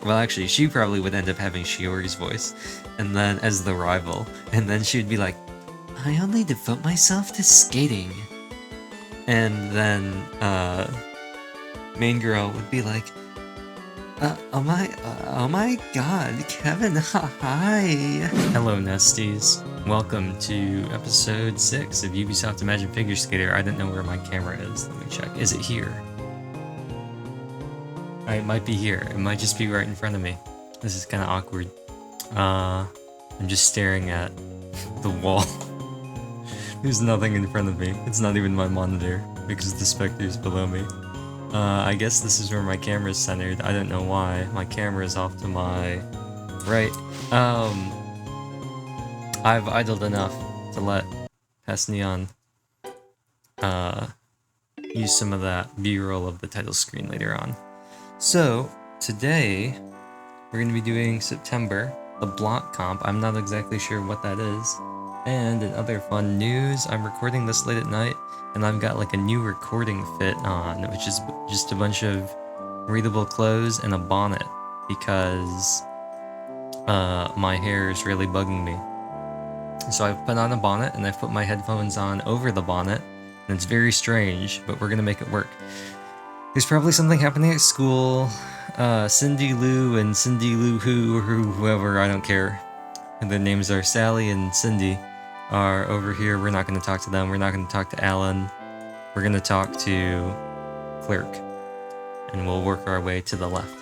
well, actually, she probably would end up having Shiori's voice, and then as the rival, and then she would be like, I only devote myself to skating. And then, main girl would be like, oh my god, Kevin, hi! Hello, Nesties. Welcome to episode 6 of Ubisoft Imagine Figure Skater. I don't know where my camera is. Let me check. Is it here? It might be here. It might just be right in front of me. This is kind of awkward. I'm just staring at the wall. There's nothing in front of me. It's not even my monitor, because the specter's below me. I guess this is where my camera is centered. I don't know why. My camera is off to my right. I've idled enough to let Past Neon use some of that B-roll of the title screen later on. So, today, we're going to be doing September, the block comp. I'm not exactly sure what that is. And in other fun news, I'm recording this late at night, and I've got like a new recording fit on, which is just a bunch of readable clothes and a bonnet, because my hair is really bugging me. So I've put on a bonnet, and I've put my headphones on over the bonnet, and it's very strange, but we're going to make it work. There's probably something happening at school. Cindy Lou and Cindy Lou Who, or whoever, I don't care. And their names are Sally and Cindy, are over here. We're not going to talk to them. We're not going to talk to Alan. We're going to talk to Clerk. And we'll work our way to the left.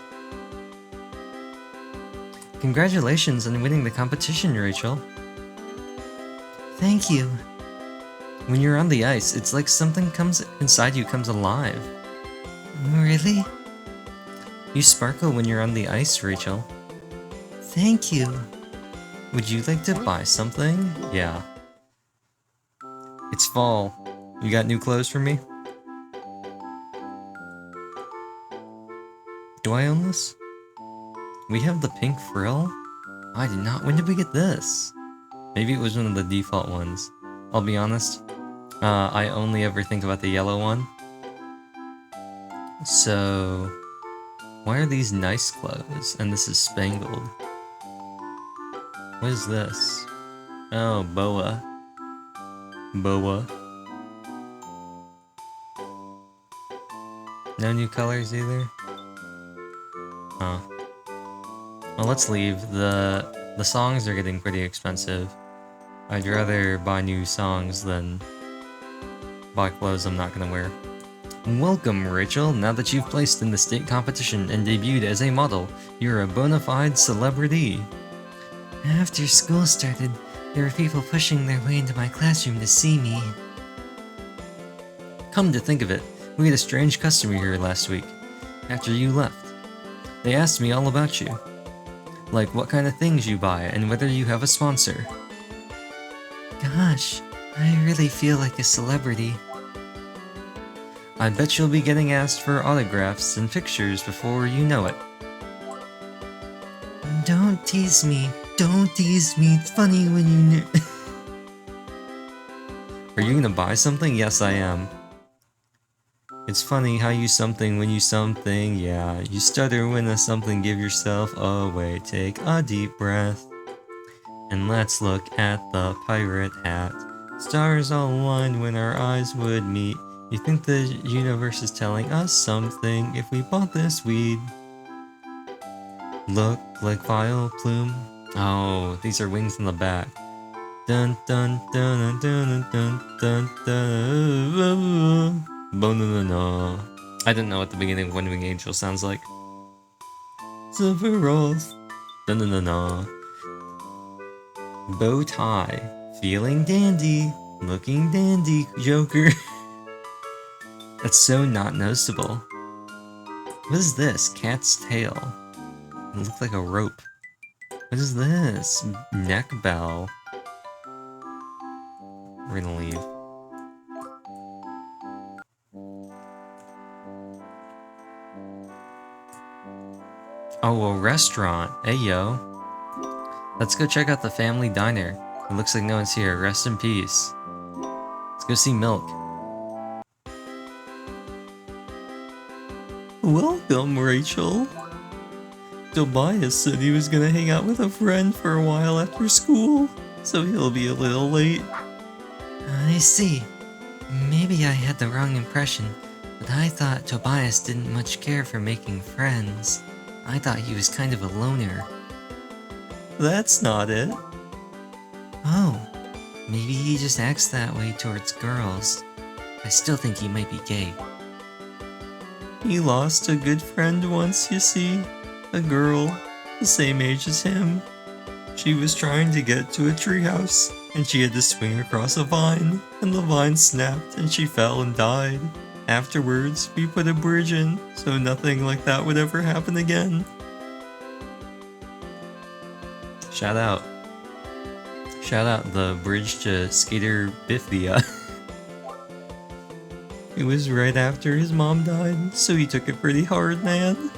Congratulations on winning the competition, Rachel. Thank you. When you're on the ice, it's like something comes inside you comes alive. Really? You sparkle when you're on the ice, Rachel. Thank you. Would you like to buy something? Yeah. It's fall. You got new clothes for me? Do I own this? We have the pink frill? I did not. When did we get this? Maybe it was one of the default ones. I'll be honest. I only ever think about the yellow one. So, why are these nice clothes? And this is spangled. What is this? Oh, boa. Boa. No new colors either? Huh. Well, let's leave. The songs are getting pretty expensive. I'd rather buy new songs than buy clothes I'm not gonna wear. Welcome, Rachel. Now that you've placed in the state competition and debuted as a model, you're a bona fide celebrity. After school started, there were people pushing their way into my classroom to see me. Come to think of it, we had a strange customer here last week, after you left. They asked me all about you. Like what kind of things you buy and whether you have a sponsor. Gosh, I really feel like a celebrity. I bet you'll be getting asked for autographs and pictures before you know it. Don't tease me. Don't tease me. It's funny when you knew. Are you gonna buy something? Yes, I am. It's funny how you something when you something, yeah. You stutter when a something, give yourself away. Take a deep breath. And let's look at the pirate hat. Stars all aligned when our eyes would meet. You think the universe is telling us something if we bought this weed? Look like vile plume. Oh, these are wings in the back. Dun dun dun dun dun dun dun. Bonanana. I don't know what the beginning of One Wing Angel sounds like. Silveros. Dun dun dun dun. Bow tie. Feeling dandy. Looking dandy, Joker. That's so not noticeable. What is this? Cat's tail. It looks like a rope. What is this? Neck bell. We're gonna leave. Oh, a restaurant. Hey, yo. Let's go check out the family diner. It looks like no one's here. Rest in peace. Let's go see Milk. Welcome, Rachel. Tobias said he was gonna hang out with a friend for a while after school, so he'll be a little late. I see. Maybe I had the wrong impression, but I thought Tobias didn't much care for making friends. I thought he was kind of a loner. That's not it. Oh, maybe he just acts that way towards girls. I still think he might be gay. He lost a good friend once, you see. A girl, the same age as him. She was trying to get to a treehouse, and she had to swing across a vine, and the vine snapped and she fell and died. Afterwards, we put a bridge in, so nothing like that would ever happen again. Shout out. Shout out the bridge to Skater Bithia. It was right after his mom died, so he took it pretty hard, man.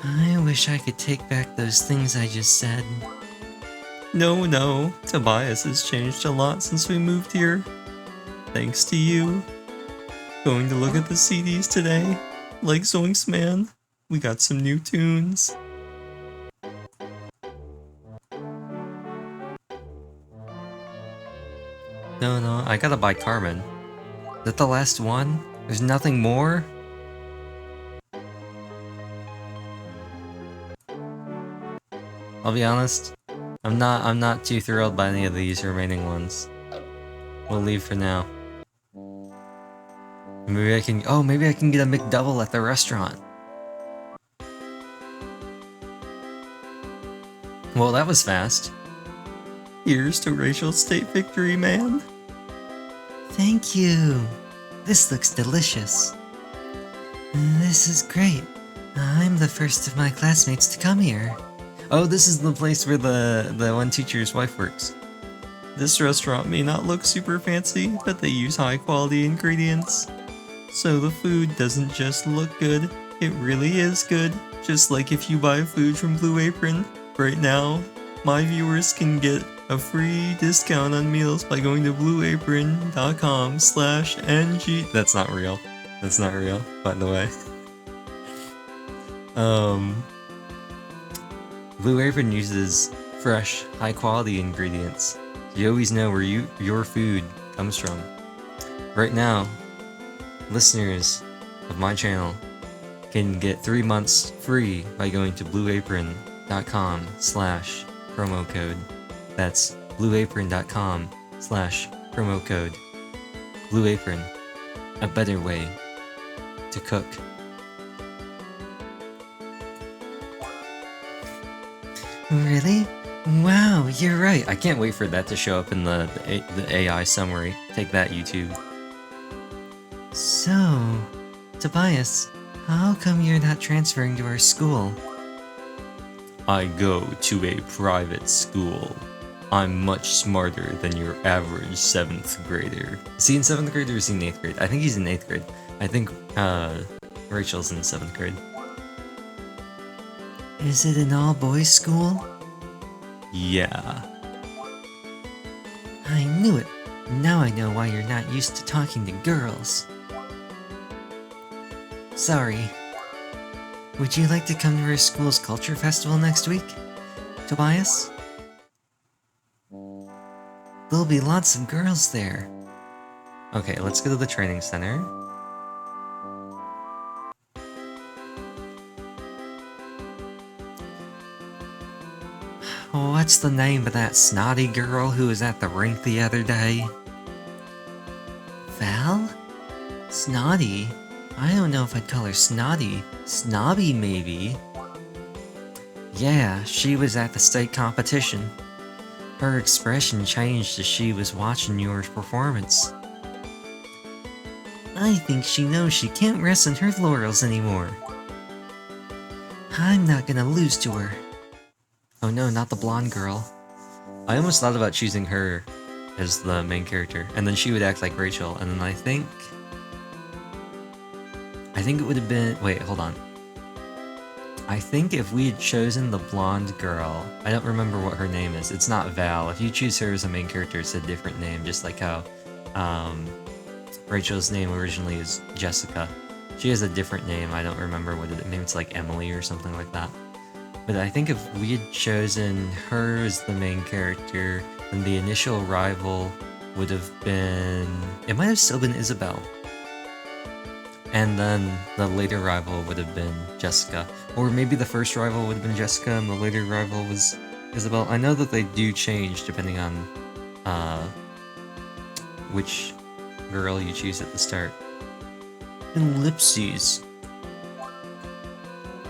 I wish I could take back those things I just said. No, Tobias has changed a lot since we moved here. Thanks to you. Going to look at the CDs today. Like Zoinks Man, we got some new tunes. No, I gotta buy Carmen. Is that the last one? There's nothing more? I'll be honest, I'm not too thrilled by any of these remaining ones. We'll leave for now. Maybe I can get a McDouble at the restaurant. Well, that was fast. Here's to Rachel's state victory, man. Thank you. This looks delicious. This is great. I'm the first of my classmates to come here. Oh, this is the place where the one teacher's wife works. This restaurant may not look super fancy, but they use high quality ingredients. So the food doesn't just look good, it really is good. Just like if you buy food from Blue Apron. Right now, my viewers can get a free discount on meals by going to blueapron.com/ng. That's not real. That's not real, by the way. Blue Apron uses fresh, high-quality ingredients. You always know where your food comes from. Right now, listeners of my channel can get 3 months free by going to blueapron.com/promo code. That's blueapron.com/promo code. Blue Apron, a better way to cook. Really? Wow, you're right. I can't wait for that to show up in the AI summary. Take that, YouTube. So, Tobias, how come you're not transferring to our school? I go to a private school. I'm much smarter than your average 7th grader. Is he in 7th grade or is he in 8th grade? I think he's in 8th grade. I think Rachel's in 7th grade. Is it an all-boys school? Yeah. I knew it. Now I know why you're not used to talking to girls. Sorry. Would you like to come to our school's culture festival next week, Tobias? There'll be lots of girls there. Okay, let's go to the training center. What's the name of that snotty girl who was at the rink the other day? Val? Snotty? I don't know if I'd call her snotty. Snobby, maybe. Yeah, she was at the state competition. Her expression changed as she was watching your performance. I think she knows she can't rest on her laurels anymore. I'm not gonna lose to her. Oh no, not the blonde girl. I almost thought about choosing her as the main character, and then she would act like Rachel, and then I think it would have been... Wait, hold on. I think if we had chosen the blonde girl... I don't remember what her name is. It's not Val. If you choose her as a main character, it's a different name, just like how Rachel's name originally is Jessica. She has a different name, I don't remember what it, maybe it's like Emily or something like that. But I think if we had chosen her as the main character, then the initial rival would have been... It might have still been Isabel. And then the later rival would have been Jessica. Or maybe the first rival would have been Jessica and the later rival was Isabel. I know that they do change depending on which girl you choose at the start. Ellipses.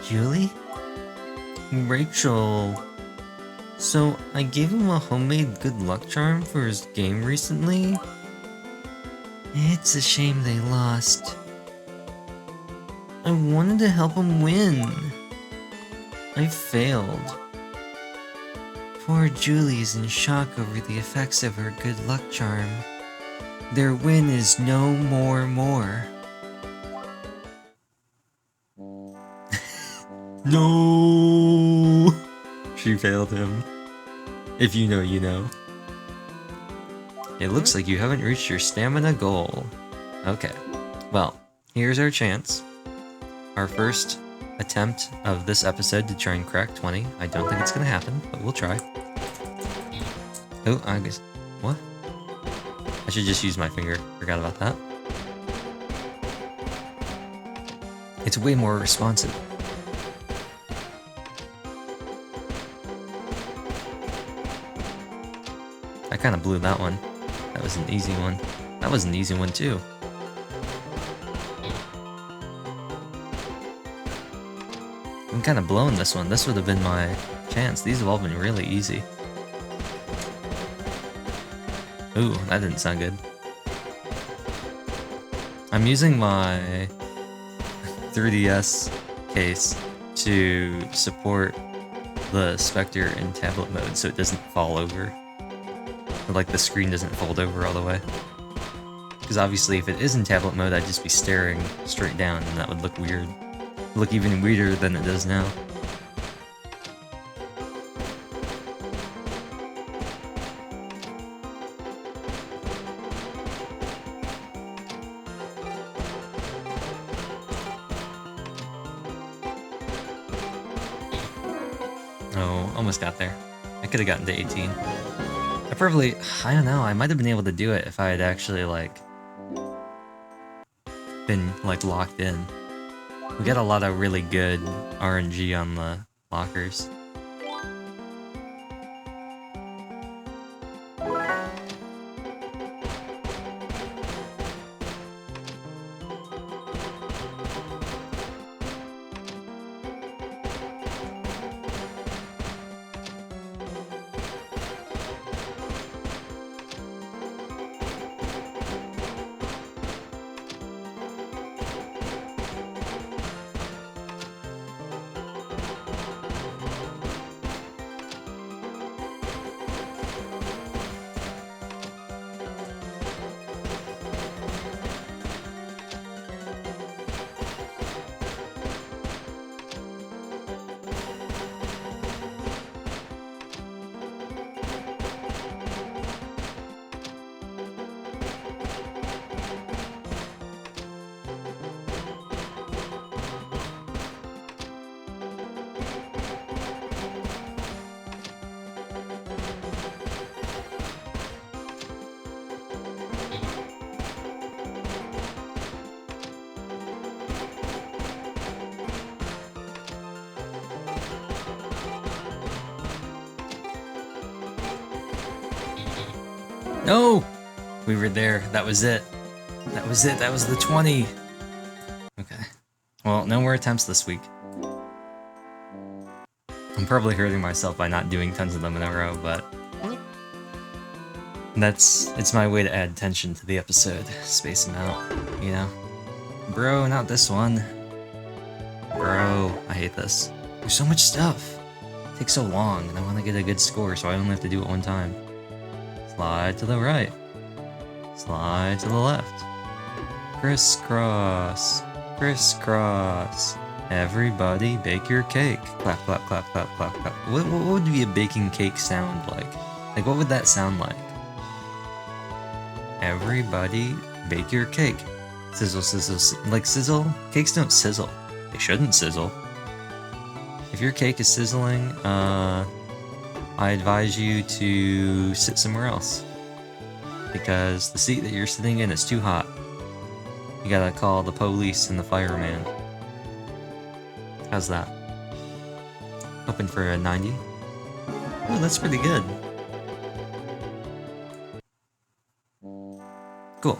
Julie? Rachel. So, I gave him a homemade good luck charm for his game recently? It's a shame they lost. I wanted to help him win. I failed. Poor Julie's in shock over the effects of her good luck charm. Their win is no more. No! She failed him. If you know, you know. It looks like you haven't reached your stamina goal. Okay. Well, here's our chance. Our first attempt of this episode to try and crack 20. I don't think it's gonna happen, but we'll try. Oh, I guess... What? I should just use my finger. Forgot about that. It's way more responsive. I kind of blew that one. That was an easy one. That was an easy one too. I'm kind of blowing this one. This would have been my chance. These have all been really easy. Ooh, that didn't sound good. I'm using my 3DS case to support the Spectre in tablet mode so it doesn't fall over. Or like the screen doesn't fold over all the way. Because obviously if it is in tablet mode, I'd just be staring straight down and that would look weird. Look even weirder than it does now. Oh, almost got there. I could have gotten to 18. I don't know, I might have been able to do it if I had actually, like, been, like, locked in. We got a lot of really good RNG on the lockers. No! We were there. That was it. That was it. That was the 20. Okay. Well, no more attempts this week. I'm probably hurting myself by not doing tons of them in a row, but... It's my way to add tension to the episode. Space them out, you know? Bro, not this one. Bro, I hate this. There's so much stuff. It takes so long, and I want to get a good score, so I only have to do it one time. Slide to the right. Slide to the left. Crisscross. Crisscross. Everybody bake your cake. Clap, clap, clap, clap, clap, clap. What would be a baking cake sound like? Like, what would that sound like? Everybody bake your cake. Sizzle, sizzle, like sizzle? Cakes don't sizzle. They shouldn't sizzle. If your cake is sizzling, I advise you to sit somewhere else. Because the seat that you're sitting in is too hot. You gotta call the police and the fireman. How's that? Hoping for a 90? Oh, that's pretty good. Cool.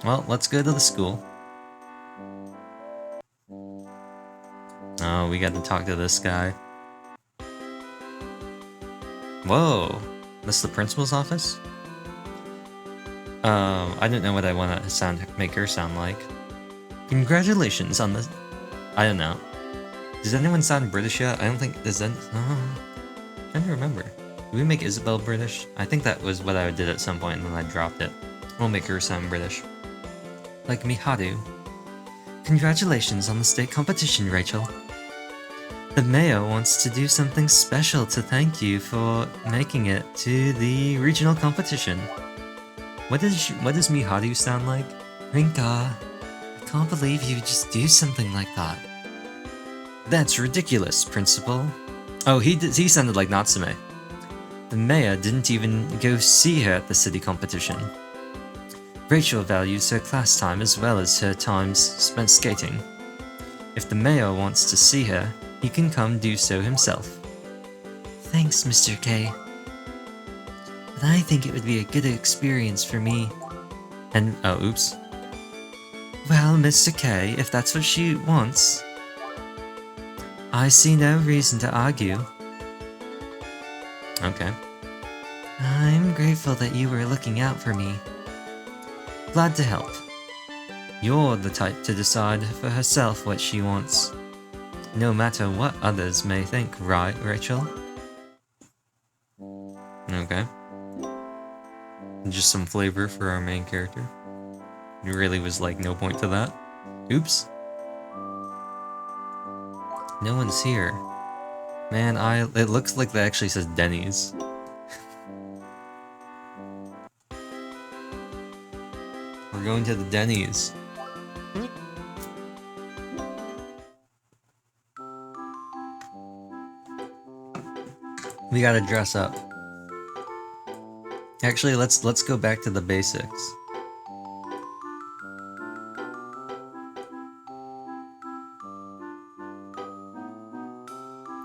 Well, let's go to the school. Oh, we got to talk to this guy. Whoa! This the principal's office? I don't know what I want to make her sound like. Congratulations on this. I don't know. Does anyone sound British yet? I don't think. Does that? I'm trying to remember. Did we make Isabel British? I think that was what I did at some point and then I dropped it. We'll make her sound British. Like Miharu. Congratulations on the state competition, Rachel. The mayor wants to do something special to thank you for making it to the regional competition. What does Miharu sound like? Rinka, I can't believe you would just do something like that. That's ridiculous, Principal. Oh, he sounded like Natsume. The mayor didn't even go see her at the city competition. Rachel values her class time as well as her times spent skating. If the mayor wants to see her, he can come do so himself. Thanks, Mr. K. But I think it would be a good experience for me. And, oh, oops. Well, Mr. K, if that's what she wants, I see no reason to argue. Okay. I'm grateful that you were looking out for me. Glad to help. You're the type to decide for herself what she wants. No matter what others may think, right, Rachel? Okay. Just some flavor for our main character. There really was like no point to that. Oops. No one's here. Man, it looks like that actually says Denny's. We're going to the Denny's. We gotta dress up. Actually, let's go back to the basics.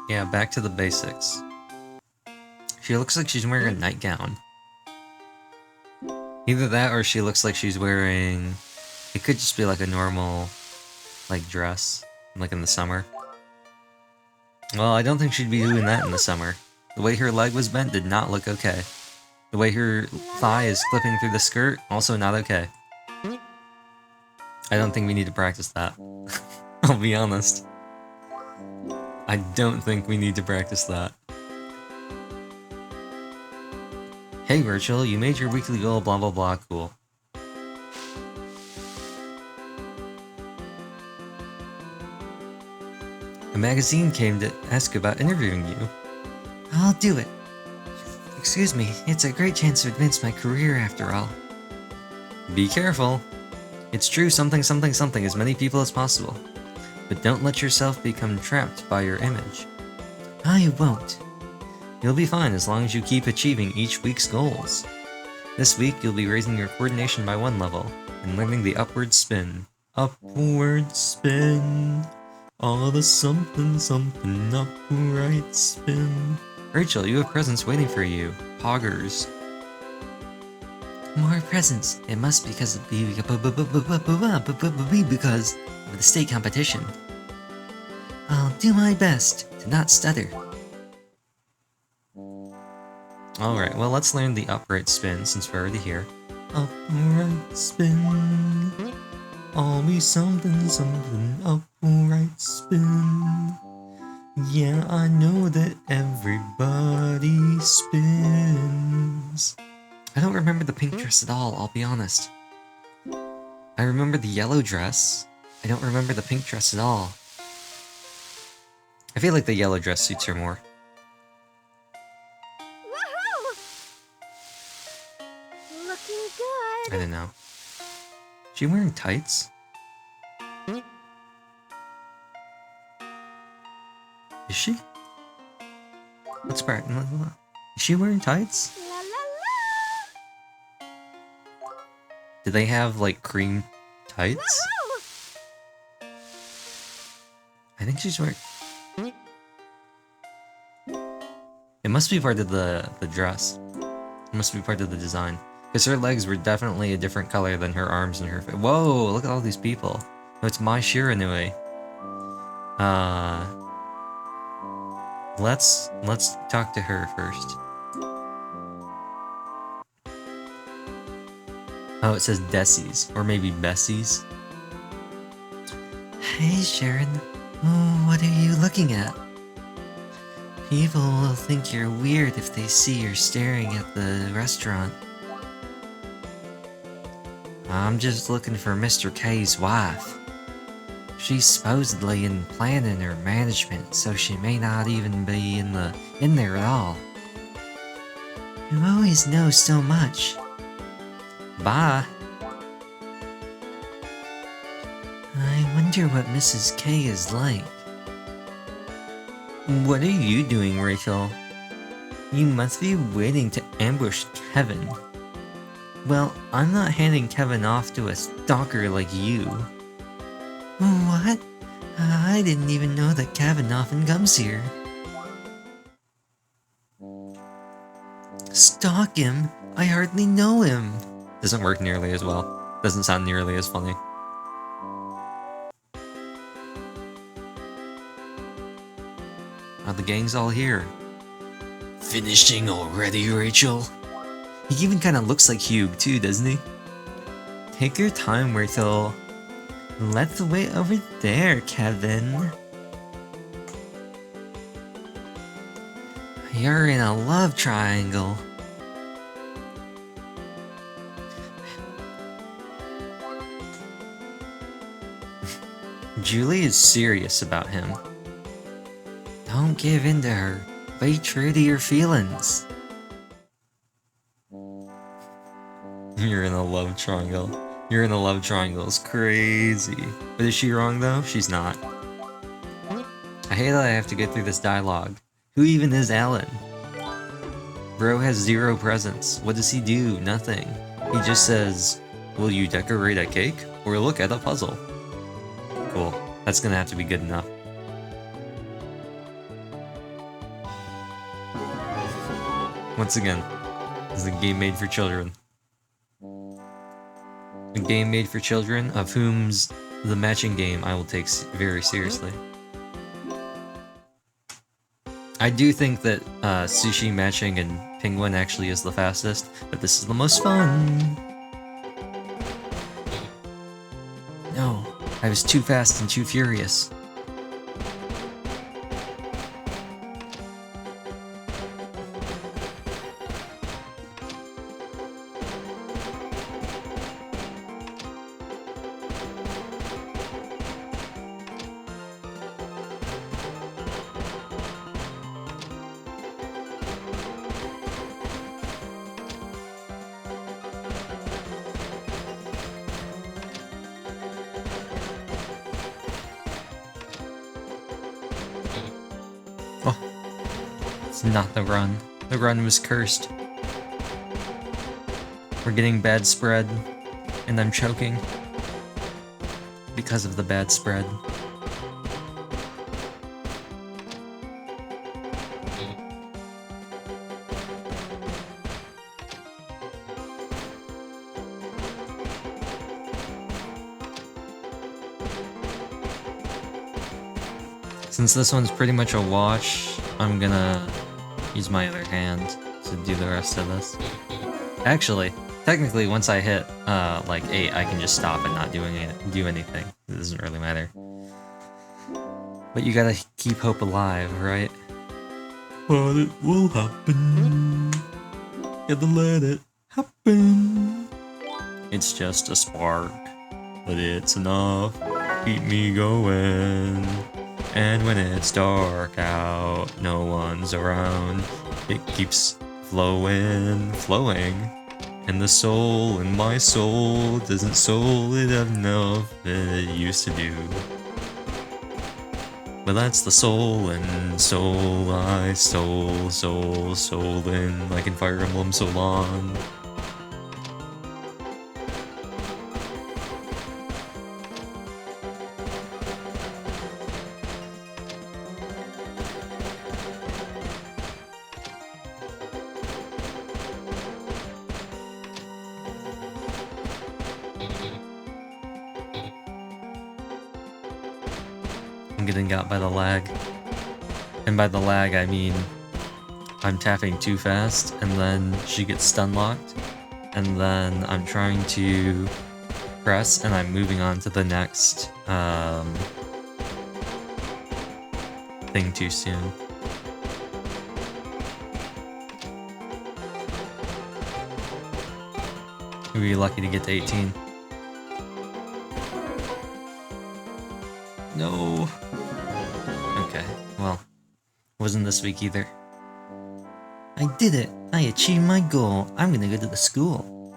Yeah, back to the basics. She looks like she's wearing a nightgown. Either that or she looks like she's wearing... It could just be like a normal, like, dress, like in the summer. Well, I don't think she'd be doing that in the summer. The way her leg was bent did not look okay. The way her thigh is clipping through the skirt, also not okay. I don't think we need to practice that. I'll be honest. I don't think we need to practice that. Hey Rachel, you made your weekly goal, blah blah blah, cool. A magazine came to ask about interviewing you. I'll do it. Excuse me, it's a great chance to advance my career after all. Be careful. It's true something as many people as possible. But don't let yourself become trapped by your image. I won't. You'll be fine as long as you keep achieving each week's goals. This week you'll be raising your coordination by 1 level and learning the upward spin. Upward spin. All the something upright spin. Rachel, you have presents waiting for you. Poggers. More presents. It must be because of the state competition. I'll do my best to not stutter. Alright, well let's learn the upright spin since we're already here. Upright spin. Always something upright spin. Yeah, I know that everybody spins. I don't remember the pink dress at all, I'll be honest. I remember the yellow dress. I don't remember the pink dress at all. I feel like the yellow dress suits her more. Woohoo! Looking good. I don't know. Is she wearing tights? she? Let's back. Is she wearing tights? Do they have like cream tights? I think she's wearing. It must be part of the dress. It must be part of the design. Because her legs were definitely a different color than her arms and her face. Whoa, look at all these people. No, it's Mai Shiranui. Let's talk to her first. Oh, it says Desies, or maybe Bessies. Hey, Sharon. Oh, what are you looking at? People will think you're weird if they see you're staring at the restaurant. I'm just looking for Mr. K's wife. She's supposedly in planning or management, so she may not even be in there at all. You always know so much. Bye. I wonder what Mrs. K is like. What are you doing, Rachel? You must be waiting to ambush Kevin. Well, I'm not handing Kevin off to a stalker like you. What? I didn't even know that Kevin often comes here. Stalk him? I hardly know him. Doesn't work nearly as well. Doesn't sound nearly as funny. Oh, the gang's all here. Finishing already, Rachel? He even kind of looks like Hugh too, doesn't he? Take your time, Rachel. Let's wait over there, Kevin. You're in a love triangle. Julie is serious about him. Don't give in to her. Be true to your feelings. You're in a love triangle. You're in a love triangle. It's crazy. But is she wrong though? She's not. I hate that I have to get through this dialogue. Who even is Alan? Bro has zero presence. What does he do? Nothing. He just says, will you decorate a cake or look at a puzzle? Cool. That's gonna have to be good enough. Once again, this is a game made for children. A game made for children, of whom's the matching game I will take very seriously. I do think that sushi matching and penguin actually is the fastest, but this is the most fun. No, I was too fast and too furious. Not the run. The run was cursed. We're getting bad spread, and I'm choking because of the bad spread. Since this one's pretty much a wash, I'm gonna use my other hand to do the rest of this. Actually, technically, once I hit like 8, I can just stop and not do anything. It doesn't really matter. But you gotta keep hope alive, right? But it will happen. Gotta let it happen. It's just a spark, but it's enough to keep me going. And when it's dark out, no one's around, it keeps flowing. And the soul in my soul doesn't soul it enough than it used to do. But that's the soul, and soul I stole, stolen, like in Fire Emblem so long. I'm getting got by the lag. And by the lag, I mean I'm tapping too fast, and then she gets stun locked, and then I'm trying to press, and I'm moving on to the next thing too soon. We're lucky to get to 18. No. Okay, well, wasn't this week either. I did it! I achieved my goal! I'm gonna go to the school.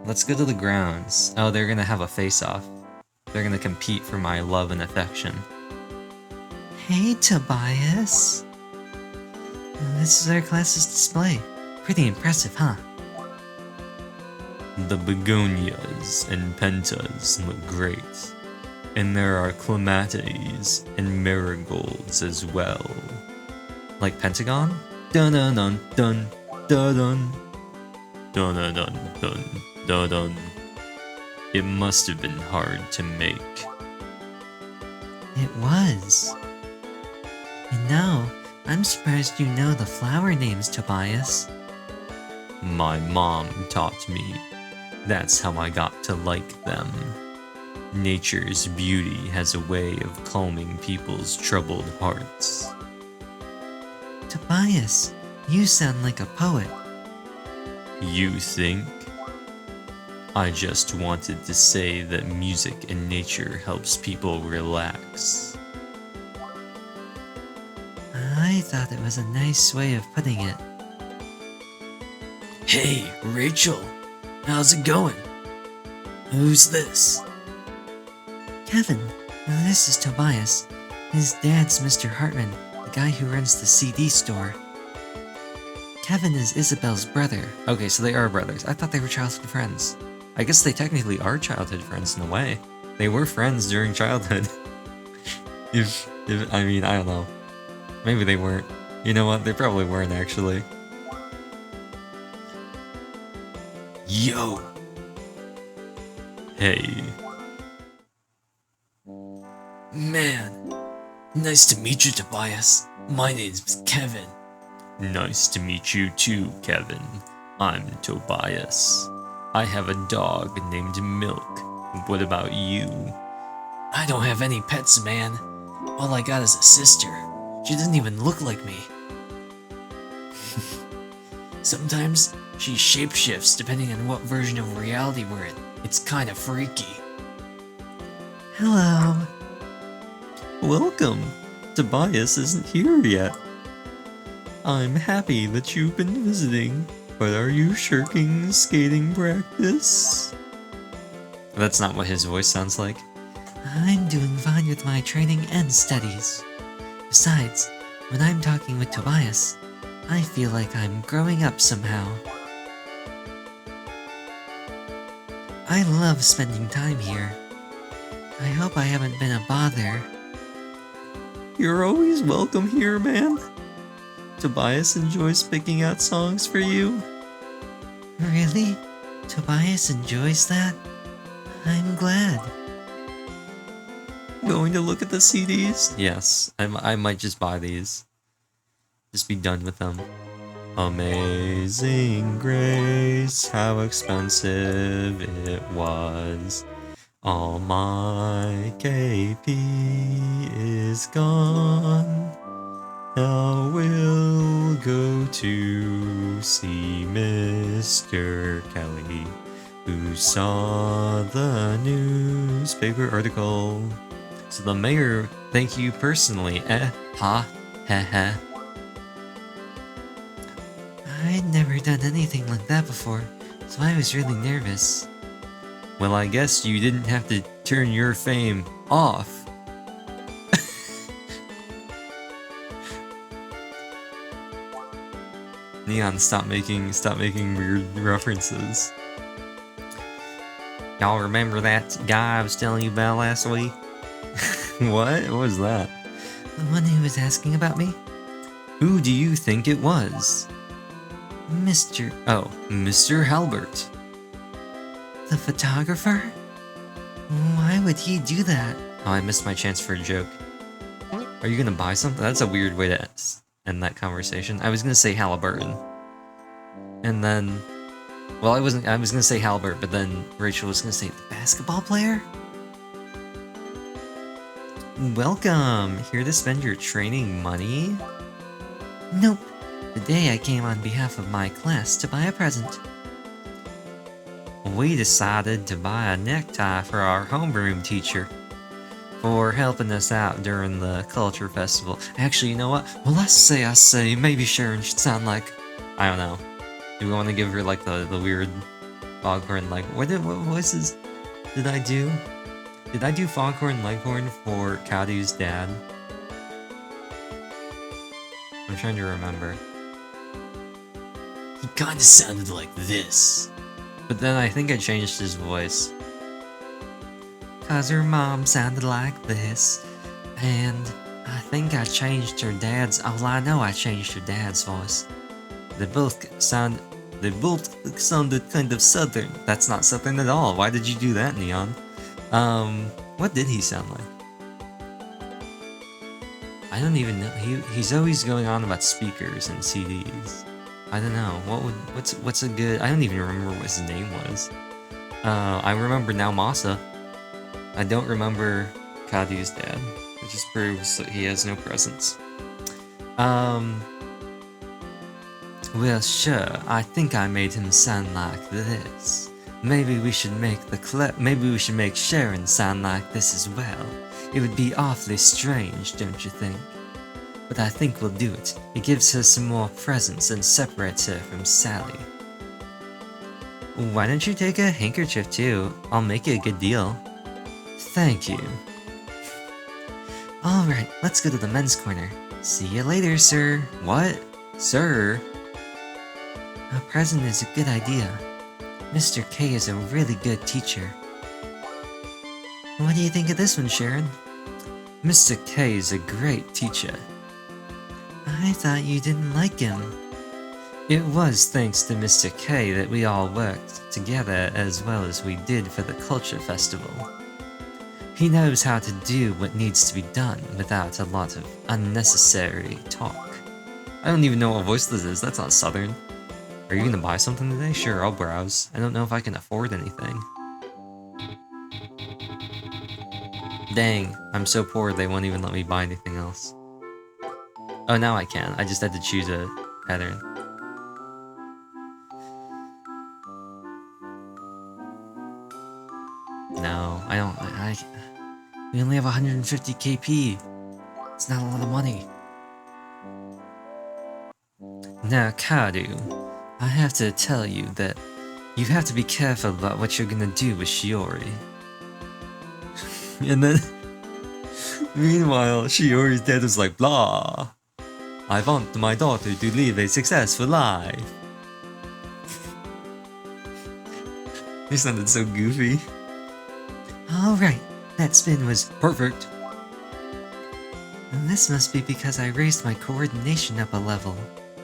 Let's go to the grounds. Oh, they're gonna have a face-off. They're gonna compete for my love and affection. Hey, Tobias! This is our class's display. Pretty impressive, huh? The begonias and pentas look great. And there are clematis and marigolds as well. Like Pentagon? Dun dun dun dun dun dun dun dun dun dun dun dun. It must have been hard to make. It was. And now, I'm surprised you know the flower names, Tobias. My mom taught me. That's how I got to like them. Nature's beauty has a way of calming people's troubled hearts. Tobias, you sound like a poet. You think? I just wanted to say that music and nature helps people relax. I thought it was a nice way of putting it. Hey, Rachel, how's it going? Who's this? Kevin, this is Tobias. His dad's Mr. Hartman, the guy who runs the CD store. Kevin is Isabel's brother. Okay, so they are brothers. I thought they were childhood friends. I guess they technically are childhood friends in a way. They were friends during childhood. if I mean, I don't know. Maybe they weren't. You know what? They probably weren't actually. Yo! Hey. Man, nice to meet you, Tobias. My name's Kevin. Nice to meet you too, Kevin. I'm Tobias. I have a dog named Milk. What about you? I don't have any pets, man. All I got is a sister. She doesn't even look like me. Sometimes she shapeshifts depending on what version of reality we're in. It's kind of freaky. Hello. Welcome. Tobias isn't here yet. I'm happy that you've been visiting, but are you shirking skating practice? That's not what his voice sounds like. I'm doing fine with my training and studies. Besides, when I'm talking with Tobias, I feel like I'm growing up somehow. I love spending time here. I hope I haven't been a bother. You're always welcome here, man. Tobias enjoys picking out songs for you. Really? Tobias enjoys that? I'm glad. Going to look at the CDs? Yes, I might just buy these. Just be done with them. Amazing Grace, how expensive it was. All my KP is gone. Now we'll go to see Mr. Kelly, who saw the newspaper article. So the mayor thank you personally. Ha, heh. I'd never done anything like that before, so I was really nervous. Well, I guess you didn't have to turn your fame off. Neon, stop making weird references. Y'all remember that guy I was telling you about last week? What? What was that? The one who was asking about me? Who do you think it was? Mr. Oh, Mr. Halbert. the photographer? Why would he do that? Oh, I missed my chance for a joke. Are you gonna buy something? That's a weird way to end that conversation. I was gonna say Halliburton. And then... Well, I was gonna say Halbert, but then Rachel was gonna say the basketball player? Welcome! Here to spend your training money? Nope. Today I came on behalf of my class to buy a present. We decided to buy a necktie for our homeroom teacher for helping us out during the culture festival. Actually, you know what? Well, I say, maybe Sharon should sound like... I don't know. Do we want to give her, like, the weird foghorn, like... What voices did I do? Did I do Foghorn Leghorn for Cadu's dad? I'm trying to remember. He kinda sounded like this. But then I think I changed his voice. 'Cause her mom sounded like this. And I think I changed her dad's... Oh, I know I changed her dad's voice. They both sounded kind of southern. That's not southern at all. Why did you do that, Neon? What did he sound like? I don't even know. He's always going on about speakers and CDs. I don't know. What's a good... I don't even remember what his name was. I remember now Masa. I don't remember Cadu's dad. It just proves that he has no presence. Well, sure. I think I made him sound like this. Maybe we should make Sharon sound like this as well. It would be awfully strange, don't you think? But I think we'll do it. It gives her some more presence and separates her from Sally. Why don't you take a handkerchief too? I'll make it a good deal. Thank you. Alright, let's go to the men's corner. See you later, sir. What? Sir? A present is a good idea. Mr. K is a really good teacher. What do you think of this one, Sharon? Mr. K is a great teacher. I thought you didn't like him. It was thanks to Mr. K that we all worked together as well as we did for the Culture Festival. He knows how to do what needs to be done without a lot of unnecessary talk. I don't even know what voice this is, that's not southern. Are you gonna buy something today? Sure, I'll browse. I don't know if I can afford anything. Dang, I'm so poor they won't even let me buy anything else. Oh, now I can. I just had to choose a pattern. No, I don't. We only have 150 KP. It's not a lot of money. Now, Kadu, I have to tell you that you have to be careful about what you're gonna do with Shiori. And then, meanwhile, Shiori's dad was like, blah. I want my daughter to live a successful life. He sounded so goofy. Alright, that spin was Perfect. And this must be because I raised my coordination up a level.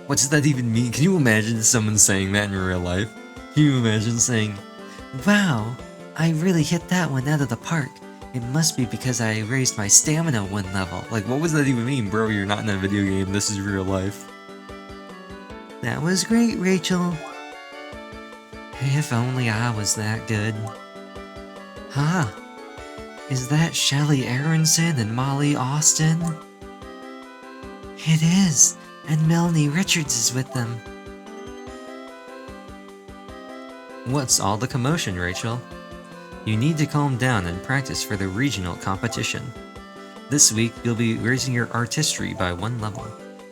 What does that even mean? Can you imagine someone saying that in real life? Can you imagine saying, Wow, I really hit that one out of the park. It must be because I raised my stamina one level. like, what does that even mean, bro? You're not in a video game. This is real life. That was great, Rachel. If only I was that good. Huh? Is that Shelly Aronson and Molly Austin? It is, and Melanie Richards is with them. What's all the commotion, Rachel? You need to calm down and practice for the regional competition. This week, you'll be raising your artistry by 1 level,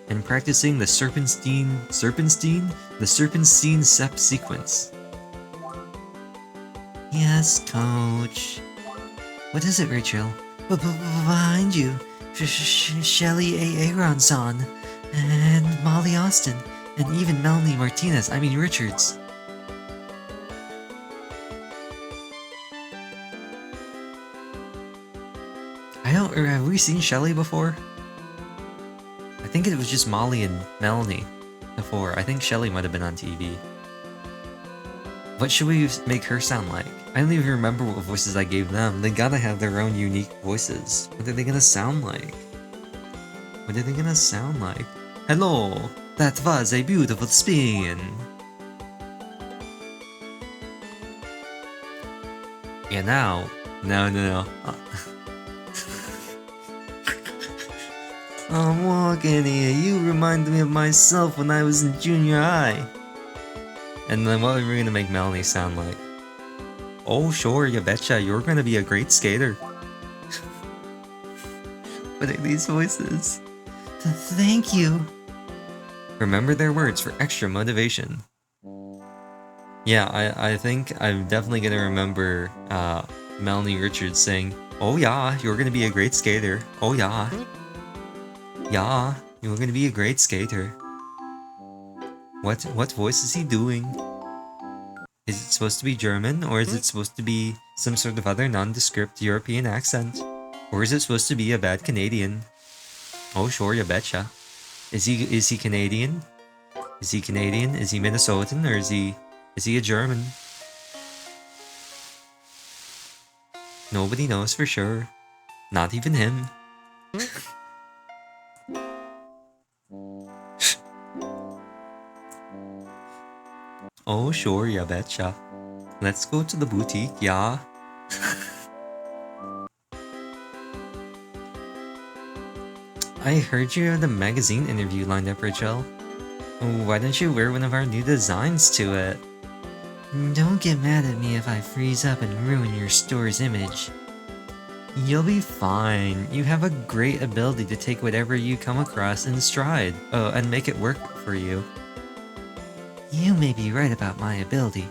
and practicing the Serpentine Sep sequence. Yes, coach. What is it, Rachel? Behind you. Shelly Aronson and Molly Austin And even Melanie Martinez, I mean Richards. Have we seen Shelly before? I think it was just Molly and Melanie before. I think Shelly might have been on TV. What should we make her sound like? I don't even remember what voices I gave them. They gotta have their own unique voices. What are they gonna sound like? What are they gonna sound like? Hello! That was a beautiful spin! Yeah, now... No. I'm walking here, you remind me of myself when I was in junior high. And then what are we gonna make Melanie sound like? Oh sure, you betcha, you're gonna be a great skater. What are these voices? Thank you. Remember their words for extra motivation. Yeah, I think I'm definitely gonna remember Melanie Richards saying, "Oh yeah, you're gonna be a great skater. Oh yeah. Yeah, you're gonna be a great skater." What voice is he doing? Is it supposed to be German, or is it supposed to be some sort of other nondescript European accent? Or is it supposed to be a bad Canadian? Oh sure, you betcha. Is he Canadian? Is he Canadian? Is he Minnesotan, or is he a German? Nobody knows for sure. Not even him. Oh sure, ya betcha. Let's go to the boutique, yeah. I heard you had a magazine interview lined up, Rachel. Why don't you wear one of our new designs to it? Don't get mad at me if I freeze up and ruin your store's image. You'll be fine. You have a great ability to take whatever you come across in stride. Oh, and make it work for you. You may be right about my ability.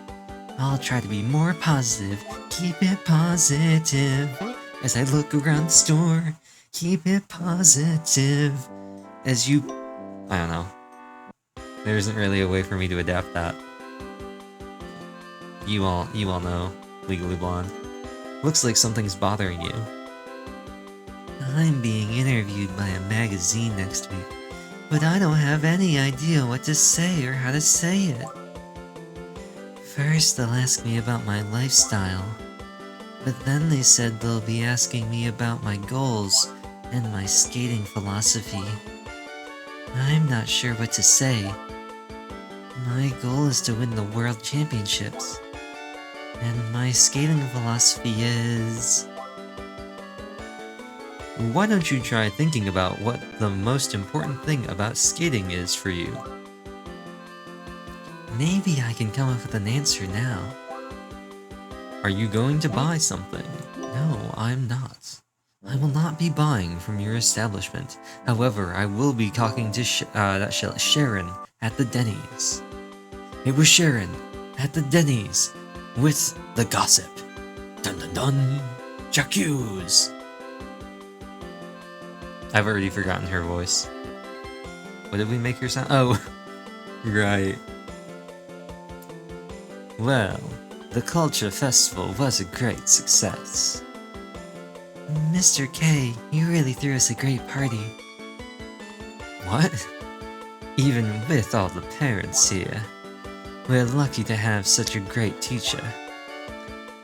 I'll try to be more positive. Keep it positive. As I look around the store, keep it positive. As you... I don't know. There isn't really a way for me to adapt that. You all know. Legally Blonde. Looks like something's bothering you. I'm being interviewed by a magazine next week, but I don't have any idea what to say or how to say it. First, they'll ask me about my lifestyle, but then they said they'll be asking me about my goals and my skating philosophy. I'm not sure what to say. My goal is to win the World Championships, and my skating philosophy is... Why don't you try thinking about what the most important thing about skating is for you? Maybe I can come up with an answer now. Are you going to buy something? No, I'm not. I will not be buying from your establishment. However, I will be talking to Sharon at the Denny's. It was Sharon at the Denny's with the gossip. Dun dun dun! J'accuse! I've already forgotten her voice. What did we make her sound? Oh, right. Well, the Culture Festival was a great success. Mr. K, you really threw us a great party. What? Even with all the parents here, we're lucky to have such a great teacher.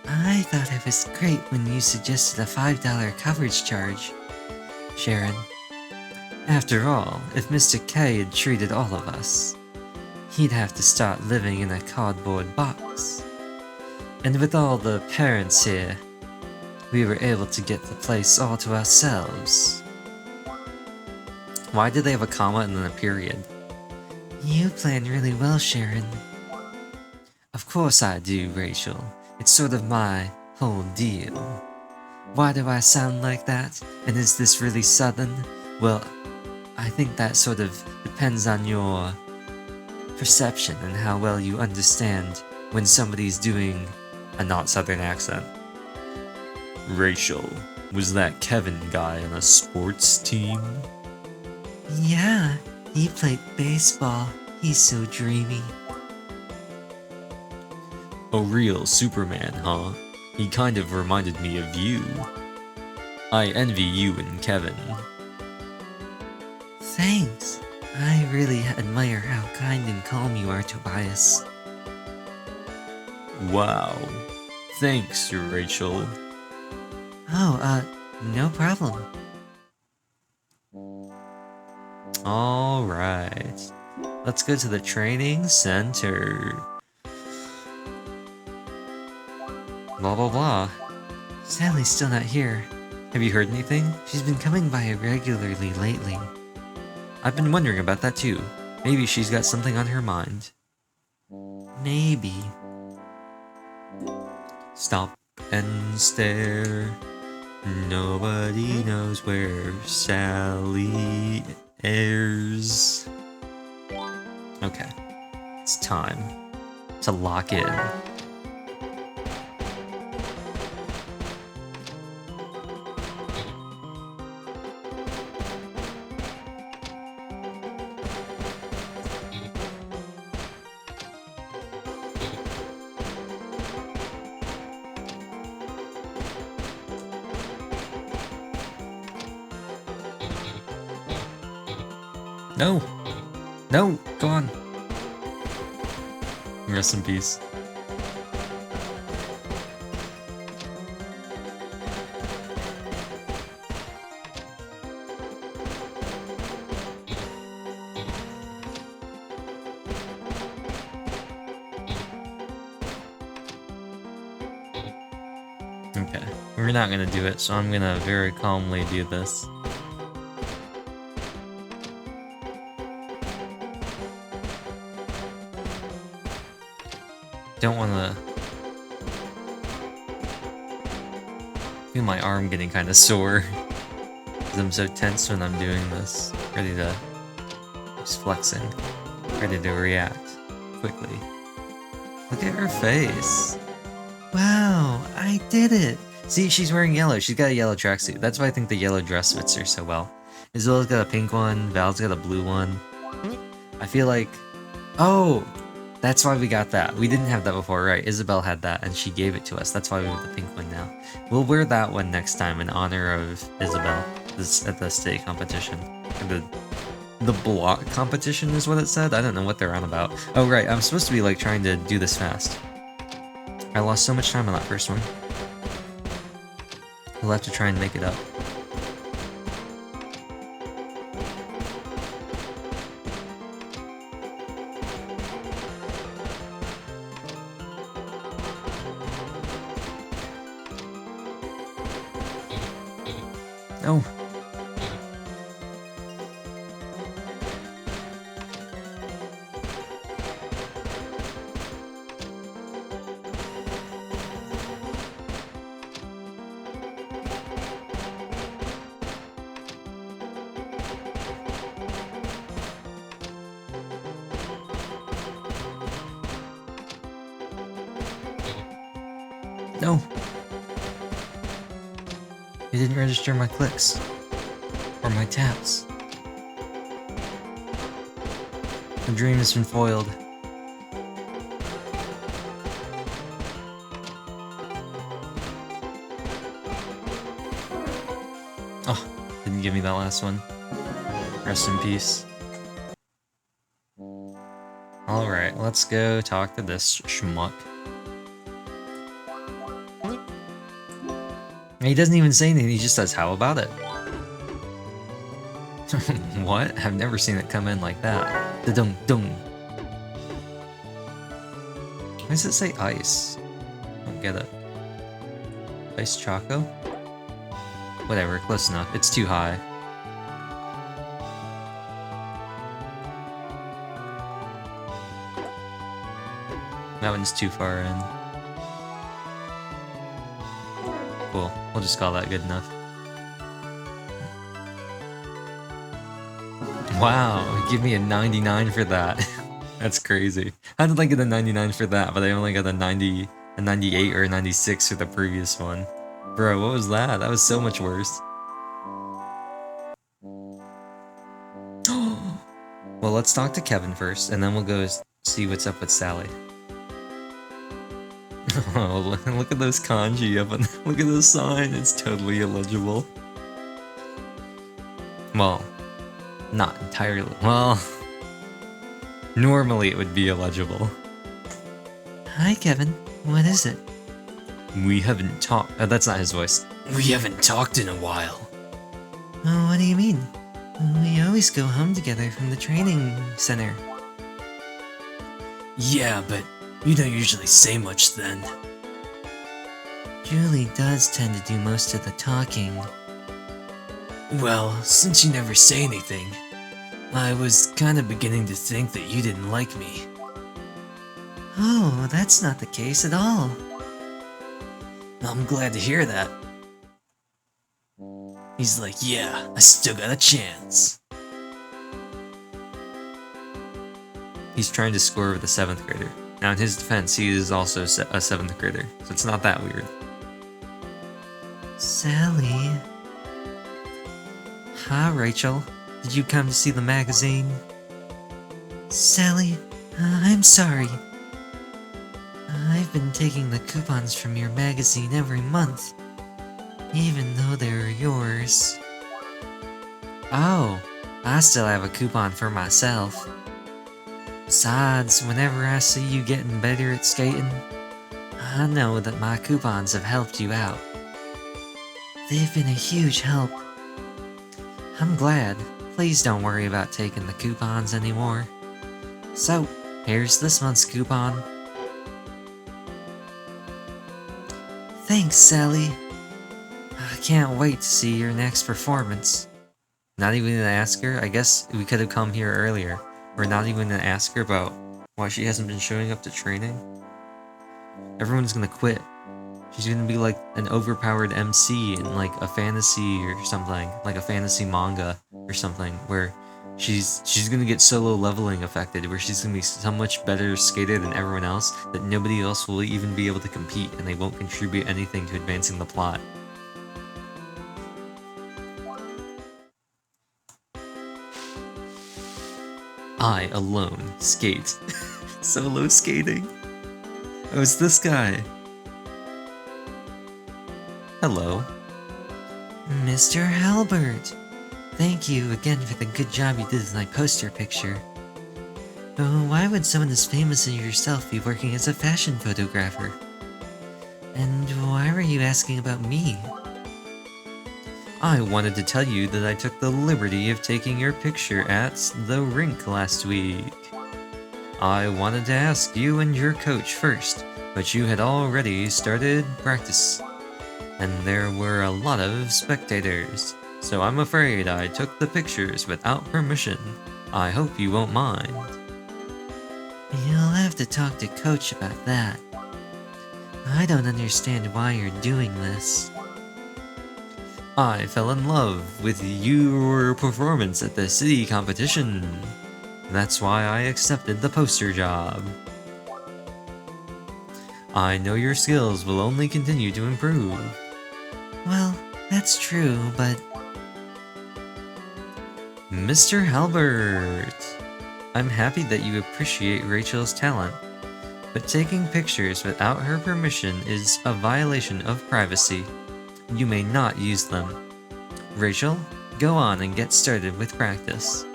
I thought it was great when you suggested a $5 coverage charge, Sharon. After all, if Mr. K had treated all of us, he'd have to start living in a cardboard box. And with all the parents here, we were able to get the place all to ourselves. Why did they have a comma and then a period? You planned really well, Sharon. Of course I do, Rachel. It's sort of my whole deal. Why do I sound like that? And is this really southern? Well, I think that sort of depends on your perception and how well you understand when somebody's doing a not southern accent. Rachel, was that Kevin guy on a sports team? Yeah, he played baseball. He's so dreamy. A real Superman, huh? He kind of reminded me of you. I envy you and Kevin. Thanks. I really admire how kind and calm you are, Tobias. Wow. Thanks, Rachel. Oh, no problem. Alright. Let's go to the training center. Blah blah blah. Sally's still not here. Have you heard anything? She's been coming by regularly lately. I've been wondering about that too. Maybe she's got something on her mind. Maybe. Stop and stare. Nobody knows where Sally is. Okay. It's time to lock in. No! No! Go on! Rest in peace. Okay, we're not gonna do it, so I'm gonna very calmly do this. Don't wanna feel my arm getting kind of sore because I'm so tense when I'm doing this, ready to just flexing, ready to react quickly. Look at her face. Wow, I did it! See, she's wearing yellow. She's got a yellow tracksuit. That's why I think the yellow dress fits her so well. Isabella's got a pink one. Val's got a blue one. I feel like... Oh! That's why we got that. We didn't have that before, right? Isabel had that, and she gave it to us. That's why we have the pink one now. We'll wear that one next time in honor of Isabel at the state competition. The block competition is what it said? I don't know what they're on about. Oh, right. I'm supposed to be, like, trying to do this fast. I lost so much time on that first one. We'll have to try and make it up. No. No. It didn't register my clicks. Or my taps. The dream has been foiled. Oh, didn't give me that last one. Rest in peace. Alright, let's go talk to this schmuck. He doesn't even say anything, he just says, how about it? What? I've never seen it come in like that. Da-dum dum. Why does it say ice? I don't get it. Ice choco? Whatever, close enough. It's too high. That one's too far in. Cool. We'll just call that good enough. Wow, give me a 99 for that. That's crazy. How did I get a 99 for that, but I only got a 90, a 98 or a 96 for the previous one? Bro, what was that? That was so much worse. Well, let's talk to Kevin first, and then we'll go see what's up with Sally. Oh, look at those kanji up on. Look at the sign. It's totally illegible. Well, not entirely. Well, normally it would be illegible. Hi, Kevin. What is it? We haven't talked. That's not his voice. We haven't talked in a while. Oh, what do you mean? We always go home together from the training center. Yeah, but you don't usually say much then. Julie does tend to do most of the talking. Well, since you never say anything, I was kind of beginning to think that you didn't like me. Oh, that's not the case at all. I'm glad to hear that. He's like, yeah, I still got a chance. He's trying to score with a 7th grader. Now, in his defense, he is also a 7th grader, so it's not that weird. Sally. Hi, Rachel. Did you come to see the magazine? Sally, I'm sorry. I've been taking the coupons from your magazine every month, even though they're yours. Oh, I still have a coupon for myself. Besides, whenever I see you getting better at skating, I know that my coupons have helped you out. They've been a huge help. I'm glad. Please don't worry about taking the coupons anymore. So, here's this month's coupon. Thanks, Sally. I can't wait to see your next performance. Not even gonna ask her? I guess we could have come here earlier. We're not even gonna ask her about why she hasn't been showing up to training. Everyone's gonna quit. She's gonna be like an overpowered MC in like a fantasy or something, like a fantasy manga or something, where she's gonna get solo leveling affected, where she's gonna be so much better skater than everyone else that nobody else will even be able to compete, and they won't contribute anything to advancing the plot. I alone skate. Solo skating. Oh, it's this guy. Hello. Mr. Halbert. Thank you again for the good job you did with my poster picture. Oh, why would someone as famous as yourself be working as a fashion photographer? And why were you asking about me? I wanted to tell you that I took the liberty of taking your picture at the rink last week. I wanted to ask you and your coach first, but you had already started practice, and there were a lot of spectators, so I'm afraid I took the pictures without permission. I hope you won't mind. You'll have to talk to Coach about that. I don't understand why you're doing this. I fell in love with your performance at the city competition. That's why I accepted the poster job. I know your skills will only continue to improve. Well, that's true, but... Mr. Halbert, I'm happy that you appreciate Rachel's talent, but taking pictures without her permission is a violation of privacy. You may not use them. Rachel, go on and get started with practice.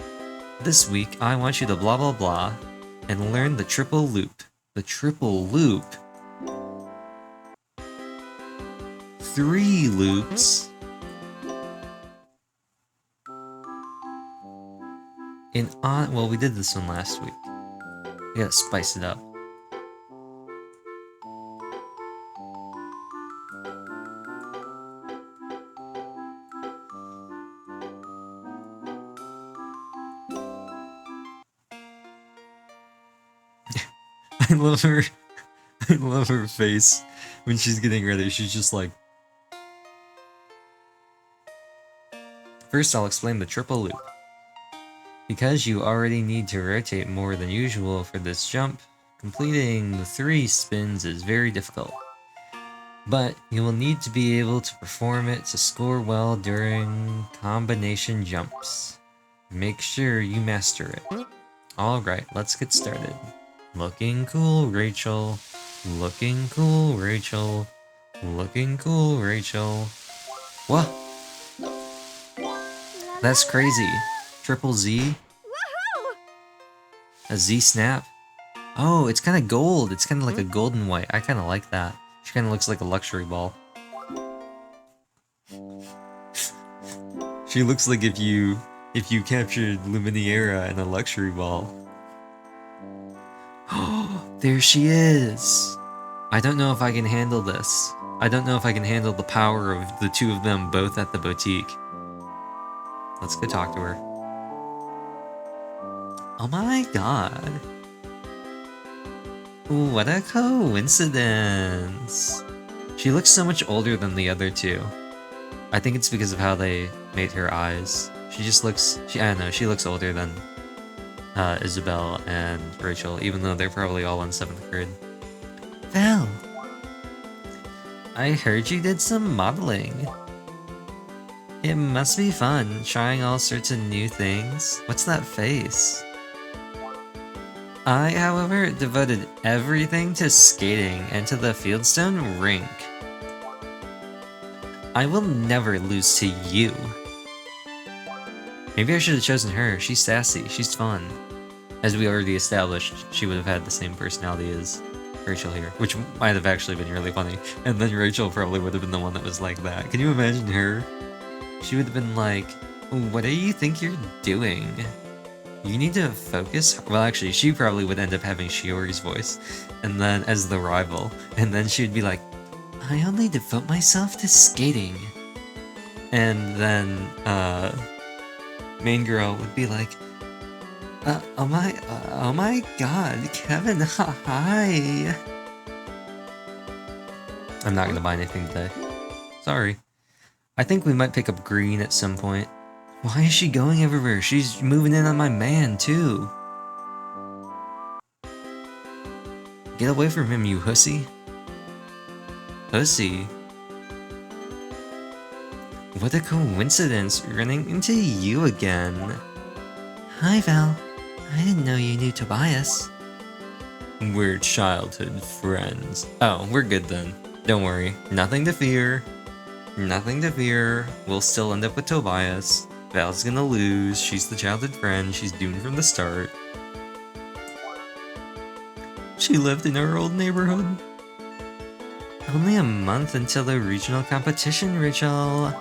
This week, I want you to blah blah blah and learn the triple loop. The triple loop? 3 loops? Well, we did this one last week. We gotta spice it up. I love her. I love her face when she's getting ready. She's just like... First, I'll explain the triple loop. Because you already need to rotate more than usual for this jump, completing 3 spins is very difficult. But you will need to be able to perform it to score well during combination jumps. Make sure you master it. Alright, let's get started. Looking cool, Rachel. Looking cool, Rachel. Looking cool, Rachel. What? That's crazy. Triple Z? A Z snap? Oh, it's kind of gold. It's kind of like a golden white. I kind of like that. She kind of looks like a luxury ball. She looks like if you captured Lumineera in a luxury ball. Oh, there she is. I don't know if I can handle this. I don't know if I can handle the power of the two of them both at the boutique. Let's go talk to her. Oh my god. What a coincidence. She looks so much older than the other two. I think it's because of how they made her eyes. She just looks, I don't know, she looks older than Isabelle and Rachel, even though they're probably all in 7th grade. Val, I heard you did some modeling. It must be fun, trying all sorts of new things. What's that face? I, however, devoted everything to skating and to the Fieldstone rink. I will never lose to you. Maybe I should have chosen her. She's sassy, she's fun. As we already established, she would have had the same personality as Rachel here, which might have actually been really funny. And then Rachel probably would have been the one that was like that. Can you imagine her? She would have been like, what do you think you're doing? You need to focus? Well, actually, she probably would end up having Shiori's voice, and then as the rival, and then she would be like, I only devote myself to skating. And then, main girl would be like, oh my god, Kevin, hi. I'm not gonna buy anything today. Sorry. I think we might pick up green at some point. Why is she going everywhere? She's moving in on my man, too. Get away from him, you hussy. Hussy. What a coincidence, running into you again. hi Val. I didn't know you knew Tobias. We're childhood friends. Oh, we're good then. Don't worry. Nothing to fear. Nothing to fear. We'll still end up with Tobias. Val's gonna lose. She's the childhood friend. She's doomed from the start. She lived in our old neighborhood. Only a month until the regional competition, Rachel.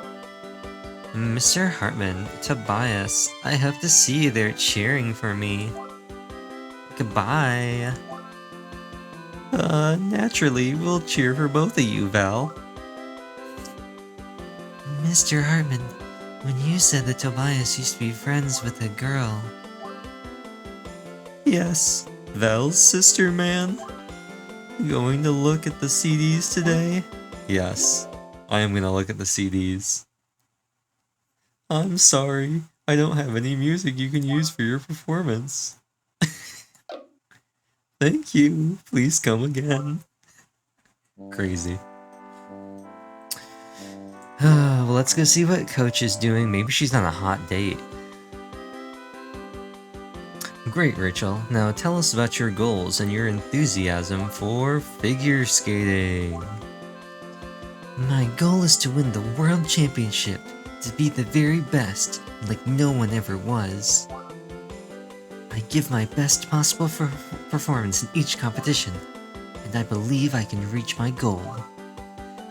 Mr. Hartman, Tobias, I hope to see you there cheering for me. Goodbye. Naturally, we'll cheer for both of you, Val. Mr. Hartman, when you said that Tobias used to be friends with a girl... Yes, Val's sister, man. Going to look at the CDs today? Yes, I am gonna look at the CDs. I'm sorry, I don't have any music you can use for your performance. Thank you, please come again. Crazy. Well, let's go see what Coach is doing. Maybe she's on a hot date. Great, Rachel. Now tell us about your goals and your enthusiasm for figure skating. My goal is to win the World Championship, to be the very best, like no one ever was. I give my best possible performance in each competition, and I believe I can reach my goal.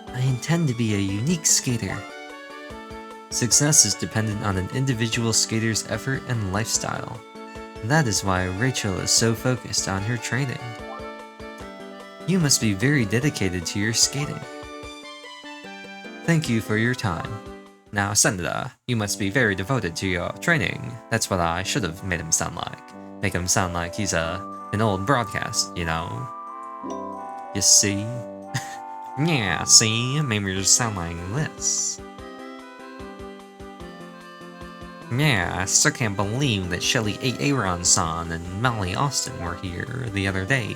I intend to be a unique skater. Success is dependent on an individual skater's effort and lifestyle. That is why Rachel is so focused on her training. You must be very dedicated to your skating. Thank you for your time. Now, Senator, you must be very devoted to your training. That's what I should have made him sound like. Make him sound like he's an old broadcast, you know? You see? Yeah, see? Made me just sound like this. Yeah, I still can't believe that Shelly A. Aaronson and Molly Austin were here the other day.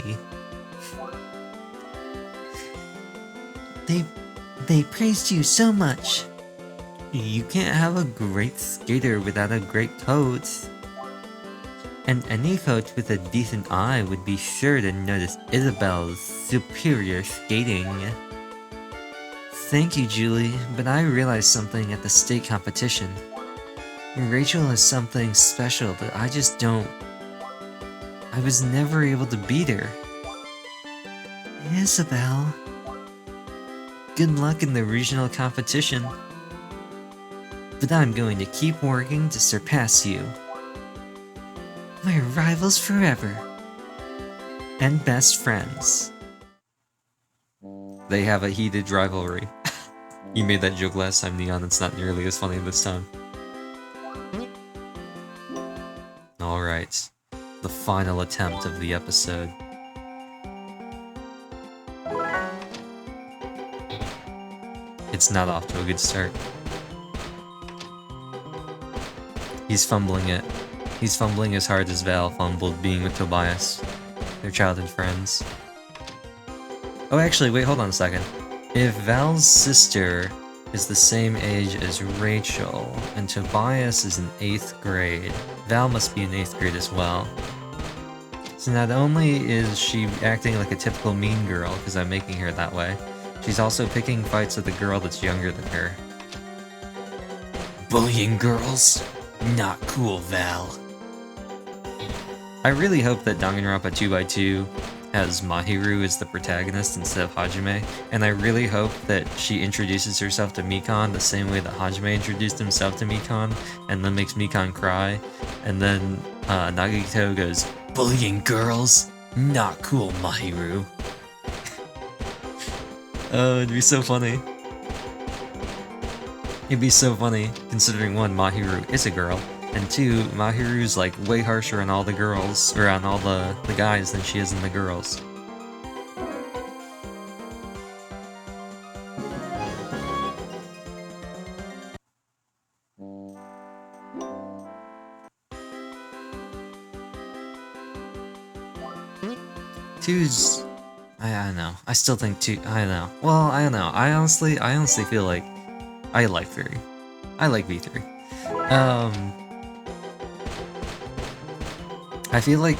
They praised you so much. You can't have a great skater without a great coach. And any coach with a decent eye would be sure to notice Isabel's superior skating. Thank you, Julie, but I realized something at the state competition. Rachel has something special that I just don't... I was never able to beat her. Isabel... Good luck in the regional competition. But I'm going to keep working to surpass you. We're rivals forever. And best friends. They have a heated rivalry. You made that joke last time, Neon. It's not nearly as funny this time. Alright. The final attempt of the episode. It's not off to a good start. He's fumbling it. He's fumbling as hard as Val fumbled being with Tobias. They're childhood friends. Oh, actually, wait, hold on a second. If Val's sister is the same age as Rachel, and Tobias is in 8th grade, Val must be in 8th grade as well. So not only is she acting like a typical mean girl, because I'm making her that way, she's also picking fights with a girl that's younger than her. Bullying girls? Not cool, Val. I really hope that Danganronpa 2x2 has Mahiru as the protagonist instead of Hajime, and I really hope that she introduces herself to Mikan the same way that Hajime introduced himself to Mikan, and then makes Mikan cry, and then Nagito goes, Bullying girls? Not cool, Mahiru. Oh, it'd be so funny. It'd be so funny, considering one, Mahiru is a girl, and two, Mahiru's like way harsher on all the girls, or on all the guys than she is in the girls. Two's... I don't know. I still think two... I don't know. Well, I don't know. I honestly feel like I like 3. I like V3. I feel like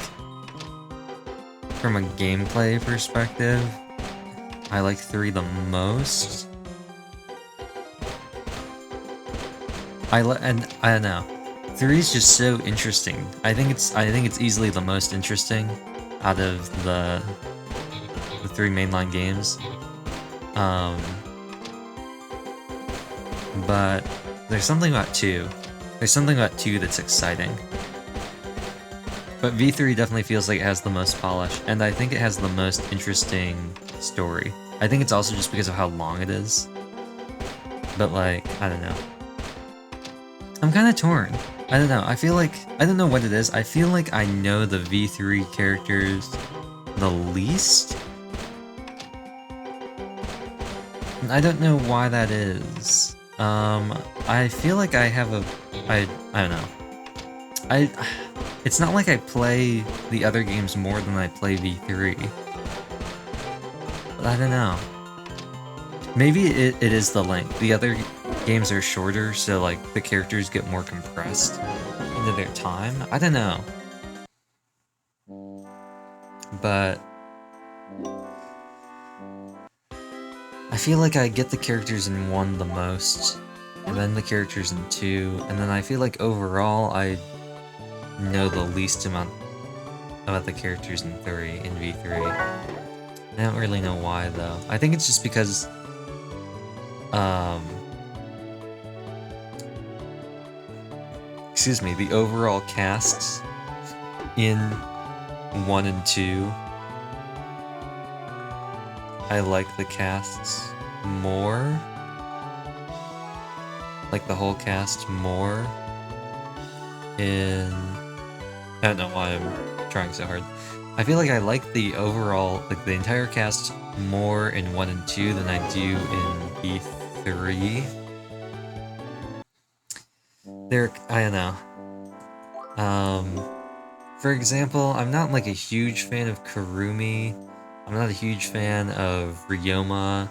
from a gameplay perspective, I like 3 the most. And I don't know. 3 is just so interesting. I think it's easily the most interesting out of the 3 mainline games. But there's something about 2. There's something about 2 that's exciting. But V3 definitely feels like it has the most polish, and I think it has the most interesting story. I think it's also just because of how long it is. But like, I don't know. I'm kind of torn. I don't know. I feel like, I don't know what it is. I feel like I know the V3 characters the least. And I don't know why that is. I feel like I have a... I don't know. It's not like I play the other games more than I play V3. But I don't know. Maybe it is the length. The other games are shorter, so like the characters get more compressed into their time. I don't know. But I feel like I get the characters in 1 the most, and then the characters in 2, and then I feel like overall I know the least amount about the characters in V3. I don't really know why though. I think it's just because excuse me, the overall casts in 1 and 2, I like the casts more. Like the whole cast more in... I don't know why I'm trying so hard. I feel like I like the overall, like the entire cast more in 1 and 2 than I do in V3. I don't know. For example, I'm not like a huge fan of Kurumi. I'm not a huge fan of Ryoma.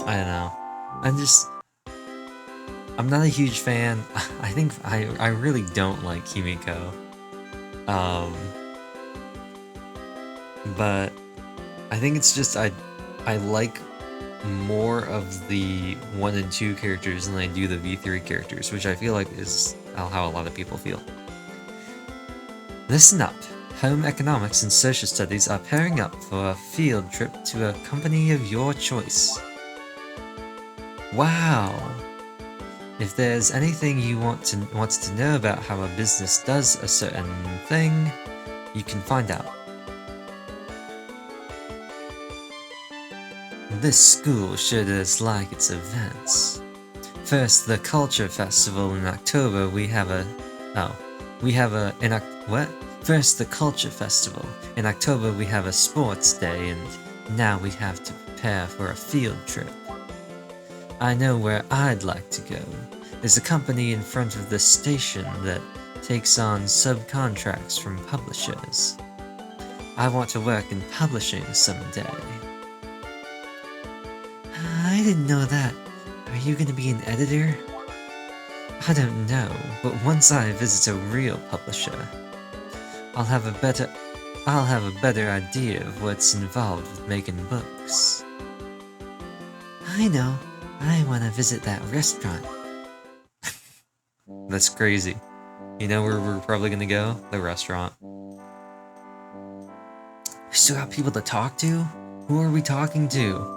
I don't know. I'm just... I'm not a huge fan. I think I really don't like Himiko. But I think it's just I like more of the 1 and 2 characters than I do the V3 characters, which I feel like is how a lot of people feel. Listen up! Home economics and social studies are pairing up for a field trip to a company of your choice. Wow! If there's anything you wants to know about how a business does a certain thing, you can find out. This school sure does like its events. First, the Culture Festival in October. First, the Culture Festival. In October, we have a sports day, and now we have to prepare for a field trip. I know where I'd like to go. There's a company in front of the station that takes on subcontracts from publishers. I want to work in publishing someday. I didn't know that. Are you gonna be an editor? I don't know, but once I visit a real publisher, I'll have a better idea of what's involved with making books. I know. I want to visit that restaurant. That's crazy. You know where we're probably gonna go? The restaurant. We still got people to talk to? Who are we talking to?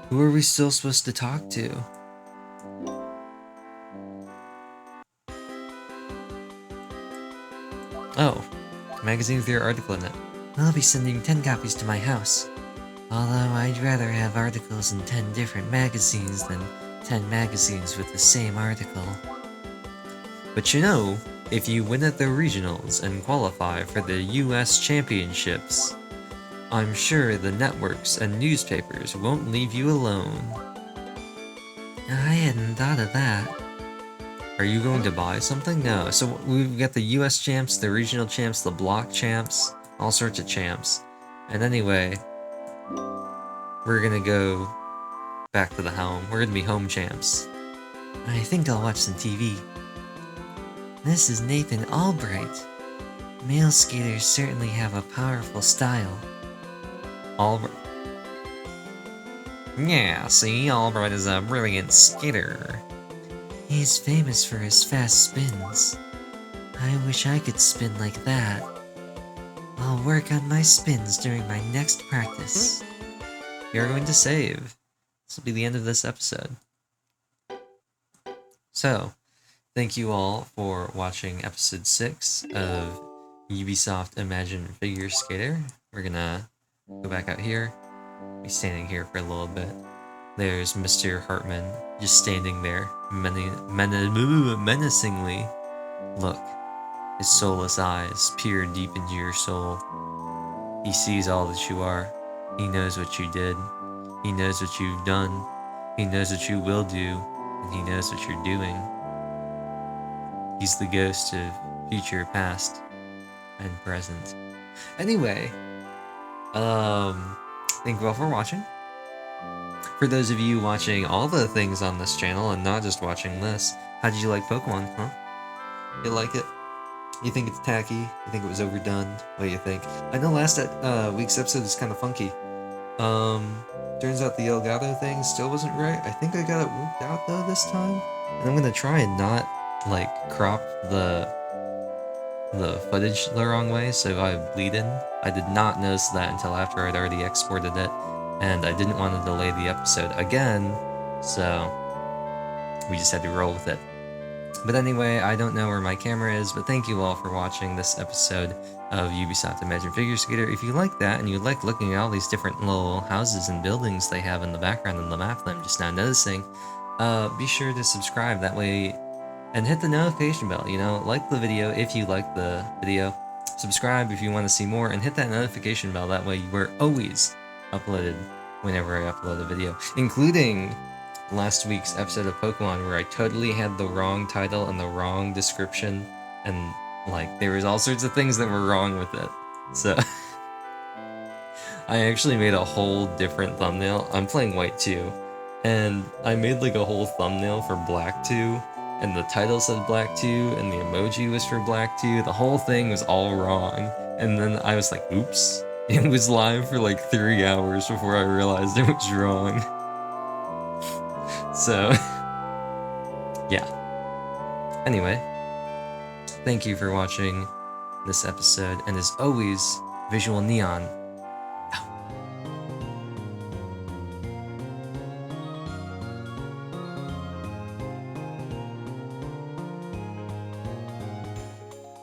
Who are we still supposed to talk to? Oh, magazine with your article in it. I'll be sending 10 copies to my house. Although I'd rather have articles in 10 different magazines than 10 magazines with the same article. But you know, if you win at the regionals and qualify for the US Championships, I'm sure the networks and newspapers won't leave you alone. I hadn't thought of that. Are you going to buy something? No. So we've got the US champs, the regional champs, the block champs, all sorts of champs. And anyway, we're gonna go back to the home. We're gonna be home champs. I think I'll watch some TV. This is Nathan Albright. Male skaters certainly have a powerful style. Albright. Yeah, see, Albright is a brilliant skater. He's famous for his fast spins. I wish I could spin like that. I'll work on my spins during my next practice. We are going to save. This will be the end of this episode. So, thank you all for watching episode 6 of Ubisoft Imagine Figure Skater. We're gonna go back out here. Be standing here for a little bit. There's Mr. Hartman just standing there, menacingly. Look, his soulless eyes peer deep into your soul. He sees all that you are. He knows what you did. He knows what you've done. He knows what you will do. And he knows what you're doing. He's the ghost of future, past, and present. Anyway, thank you all for watching. For those of you watching all the things on this channel and not just watching this, how did you like Pokemon, huh? You like it? You think it's tacky? You think it was overdone? What do you think? I know last week's episode was kind of funky. Turns out the Elgato thing still wasn't right. I think I got it worked out though this time. And I'm gonna try and not, like, crop the footage the wrong way, so I bleed in. I did not notice that until after I'd already exported it, and I didn't want to delay the episode again, so we just had to roll with it. But anyway, I don't know where my camera is, but thank you all for watching this episode of Ubisoft Imagine Figure Skater. If you like that, and you like looking at all these different little houses and buildings they have in the background in the map that I'm just now noticing, be sure to subscribe that way, and hit the notification bell, you know, like the video if you like the video, subscribe if you want to see more, and hit that notification bell, that way we're always uploaded whenever I upload a video, including last week's episode of Pokemon where I totally had the wrong title and the wrong description, and like there was all sorts of things that were wrong with it. So I actually made a whole different thumbnail. I'm playing white too, and I made like a whole thumbnail for black 2, and the title said black 2, and the emoji was for black 2. The whole thing was all wrong, and then I was like, oops. It was live for like 3 hours before I realized it was wrong. So, yeah. Anyway, thank you for watching this episode, and as always, Visual Neon